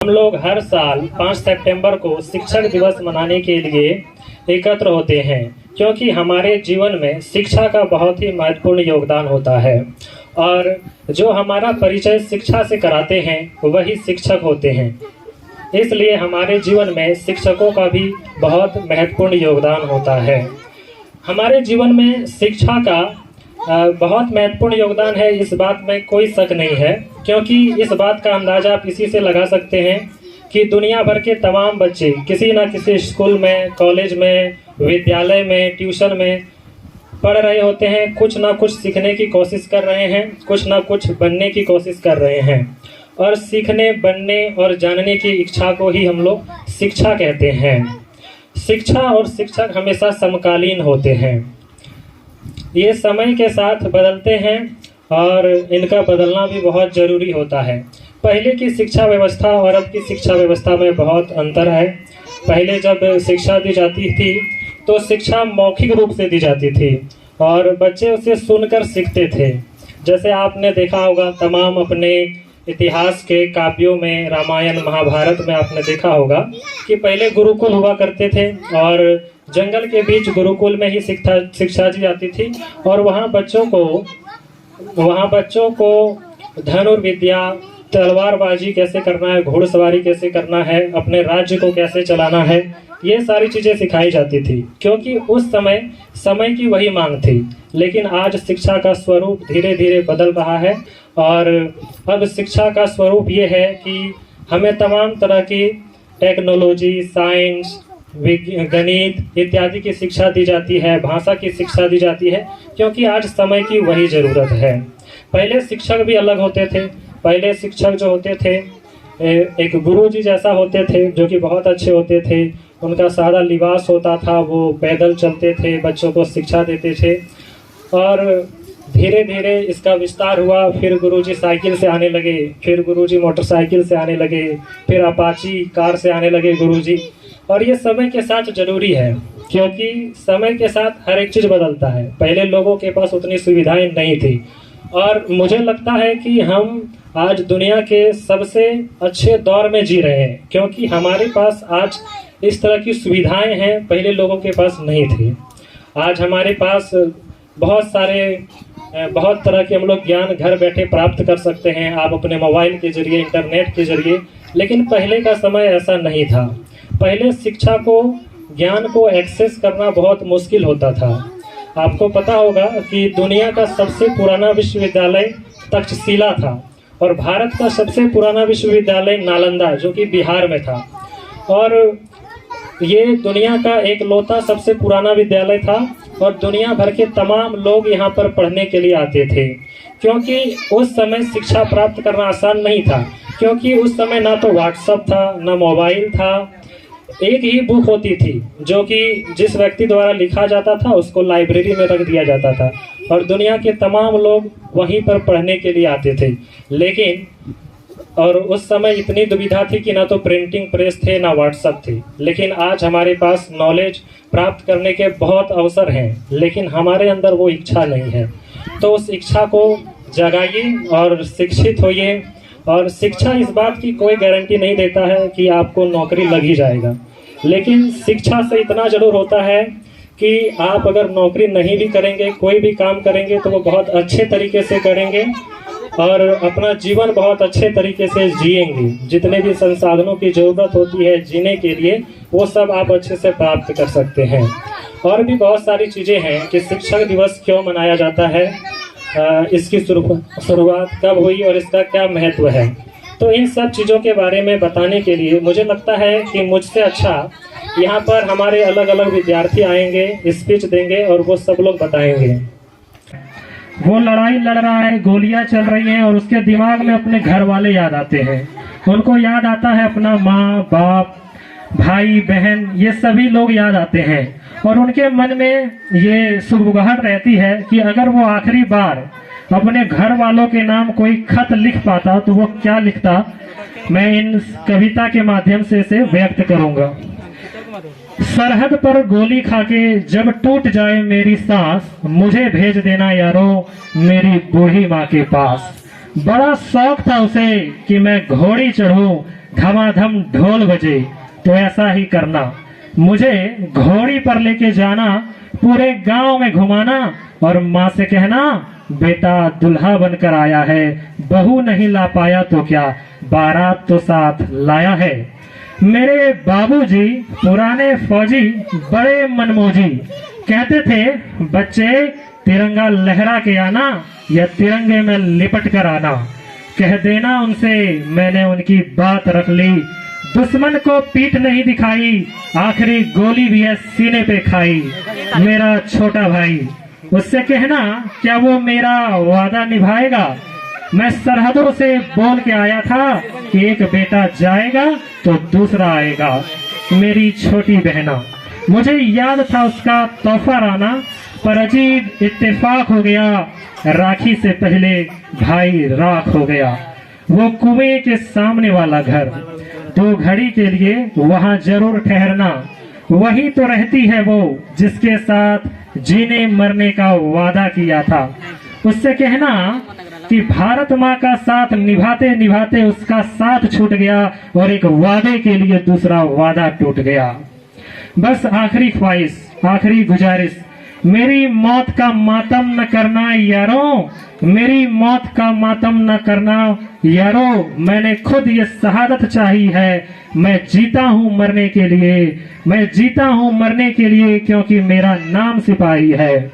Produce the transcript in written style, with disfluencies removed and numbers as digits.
हम लोग हर साल 5 सितंबर को शिक्षक दिवस मनाने के लिए एकत्र होते हैं, क्योंकि हमारे जीवन में शिक्षा का बहुत ही महत्वपूर्ण योगदान होता है और जो हमारा परिचय शिक्षा से कराते हैं वही शिक्षक होते हैं। इसलिए हमारे जीवन में शिक्षकों का भी बहुत महत्वपूर्ण योगदान होता है। हमारे जीवन में शिक्षा का बहुत महत्वपूर्ण योगदान है, इस बात में कोई शक नहीं है, क्योंकि इस बात का अंदाज़ा आप इसी से लगा सकते हैं कि दुनिया भर के तमाम बच्चे किसी न किसी स्कूल में, कॉलेज में, विद्यालय में, ट्यूशन में पढ़ रहे होते हैं। कुछ ना कुछ सीखने की कोशिश कर रहे हैं, कुछ ना कुछ बनने की कोशिश कर रहे हैं और सीखने, बनने और जानने की इच्छा को ही हम लोग शिक्षा कहते हैं। शिक्षा और शिक्षक हमेशा समकालीन होते हैं। ये समय के साथ बदलते हैं और इनका बदलना भी बहुत ज़रूरी होता है। पहले की शिक्षा व्यवस्था और अब की शिक्षा व्यवस्था में बहुत अंतर है। पहले जब शिक्षा दी जाती थी तो शिक्षा मौखिक रूप से दी जाती थी और बच्चे उसे सुनकर सीखते थे। जैसे आपने देखा होगा तमाम अपने इतिहास के काव्यों में, रामायण महाभारत में आपने देखा होगा कि पहले गुरुकुल हुआ करते थे और जंगल के बीच गुरुकुल में ही शिक्षा दी जाती थी और वहाँ बच्चों को धनुर्विद्या, तलवारबाजी कैसे करना है, घुड़सवारी कैसे करना है, अपने राज्य को कैसे चलाना है, ये सारी चीज़ें सिखाई जाती थी, क्योंकि उस समय की वही मांग थी। लेकिन आज शिक्षा का स्वरूप धीरे धीरे बदल रहा है और अब शिक्षा का स्वरूप ये है कि हमें तमाम तरह की टेक्नोलॉजी, साइंस, गणित इत्यादि की शिक्षा दी जाती है, भाषा की शिक्षा दी जाती है, क्योंकि आज समय की वही ज़रूरत है। पहले शिक्षक भी अलग होते थे। पहले शिक्षक जो होते थे एक गुरुजी जैसा होते थे, जो कि बहुत अच्छे होते थे। उनका सादा लिबास होता था, वो पैदल चलते थे, बच्चों को शिक्षा देते थे और धीरे धीरे इसका विस्तार हुआ। फिर गुरुजी साइकिल से आने लगे, फिर गुरुजी मोटरसाइकिल से आने लगे, फिर अपाची कार से आने लगे गुरुजी। और ये समय के साथ ज़रूरी है, क्योंकि समय के साथ हर एक चीज़ बदलता है। पहले लोगों के पास उतनी सुविधाएं नहीं थी और मुझे लगता है कि हम आज दुनिया के सबसे अच्छे दौर में जी रहे हैं, क्योंकि हमारे पास आज इस तरह की सुविधाएं हैं, पहले लोगों के पास नहीं थी। आज हमारे पास बहुत तरह के हम लोग ज्ञान घर बैठे प्राप्त कर सकते हैं, आप अपने मोबाइल के जरिए, इंटरनेट के जरिए। लेकिन पहले का समय ऐसा नहीं था। पहले शिक्षा को, ज्ञान को एक्सेस करना बहुत मुश्किल होता था। आपको पता होगा कि दुनिया का सबसे पुराना विश्वविद्यालय तक्षशिला था और भारत का सबसे पुराना विश्वविद्यालय नालंदा, जो कि बिहार में था। और ये दुनिया का एक लौता सबसे पुराना विद्यालय था और दुनिया भर के तमाम लोग यहाँ पर पढ़ने के लिए आते थे, क्योंकि उस समय शिक्षा प्राप्त करना आसान नहीं था, क्योंकि उस समय ना तो व्हाट्सएप था, ना मोबाइल था। एक ही बुक होती थी जो कि जिस व्यक्ति द्वारा लिखा जाता था उसको लाइब्रेरी में रख दिया जाता था और दुनिया के तमाम लोग वहीं पर पढ़ने के लिए आते थे। लेकिन और उस समय इतनी दुविधा थी कि ना तो प्रिंटिंग प्रेस थे, ना व्हाट्सएप थी। लेकिन आज हमारे पास नॉलेज प्राप्त करने के बहुत अवसर हैं, लेकिन हमारे अंदर वो इच्छा नहीं है। तो उस इच्छा को जगाइए और शिक्षित होइए। और शिक्षा इस बात की कोई गारंटी नहीं देता है कि आपको नौकरी लग ही जाएगा, लेकिन शिक्षा से इतना ज़रूर होता है कि आप अगर नौकरी नहीं भी करेंगे, कोई भी काम करेंगे तो वो बहुत अच्छे तरीके से करेंगे और अपना जीवन बहुत अच्छे तरीके से जिएंगे। जितने भी संसाधनों की ज़रूरत होती है जीने के लिए, वो सब आप अच्छे से प्राप्त कर सकते हैं। और भी बहुत सारी चीज़ें हैं कि शिक्षक दिवस क्यों मनाया जाता है, इसकी शुरुआत कब हुई और इसका क्या महत्व है। तो इन सब चीज़ों के बारे में बताने के लिए मुझे लगता है कि मुझसे अच्छा यहाँ पर हमारे अलग अलग विद्यार्थी आएंगे, स्पीच देंगे और वो सब लोग बताएंगे। वो लड़ाई लड़ रहा है, गोलियां चल रही हैं और उसके दिमाग में अपने घर वाले याद आते हैं। उनको याद आता है अपना माँ बाप, भाई बहन, ये सभी लोग याद आते हैं और उनके मन में ये सुगबुगाहट रहती है कि अगर वो आखिरी बार अपने घर वालों के नाम कोई खत लिख पाता तो वो क्या लिखता। मैं इन कविता के माध्यम से इसे व्यक्त करूंगा। सरहद पर गोली खाके जब टूट जाए मेरी सांस, मुझे भेज देना यारो मेरी बूढ़ी माँ के पास। बड़ा शौक था उसे कि मैं घोड़ी चढ़ूं, धमाधम ढोल बजे तो ऐसा ही करना। मुझे घोड़ी पर लेके जाना, पूरे गांव में घुमाना और माँ से कहना बेटा दुल्हा बनकर आया है, बहू नहीं ला पाया तो क्या, बारात तो साथ लाया है। मेरे बाबूजी पुराने फौजी बड़े मनमोजी, कहते थे बच्चे तिरंगा लहरा के आना या तिरंगे में लिपट कर आना। कह देना उनसे मैंने उनकी बात रख ली, दुश्मन को पीठ नहीं दिखाई, आखिरी गोली भी है सीने पे खाई। मेरा छोटा भाई, उससे कहना क्या वो मेरा वादा निभाएगा। मैं सरहदों से बोल के आया था कि एक बेटा जाएगा तो दूसरा आएगा। मेरी छोटी बहना, मुझे याद था उसका तोहफा लाना, पर अजीब इत्तेफाक हो गया, राखी से पहले भाई राख हो गया। वो कुएं के सामने वाला घर, 2 घड़ी के लिए वहां जरूर ठहरना, वही तो रहती है वो जिसके साथ जीने मरने का वादा किया था। उससे कहना कि भारत माँ का साथ निभाते निभाते उसका साथ छूट गया और एक वादे के लिए दूसरा वादा टूट गया। बस आखिरी ख्वाहिश, आखिरी गुजारिश, मेरी मौत का मातम न करना यारों, मेरी मौत का मातम न करना यारों। मैंने खुद ये शहादत चाही है, मैं जीता हूँ मरने के लिए, मैं जीता हूँ मरने के लिए, क्योंकि मेरा नाम सिपाही है।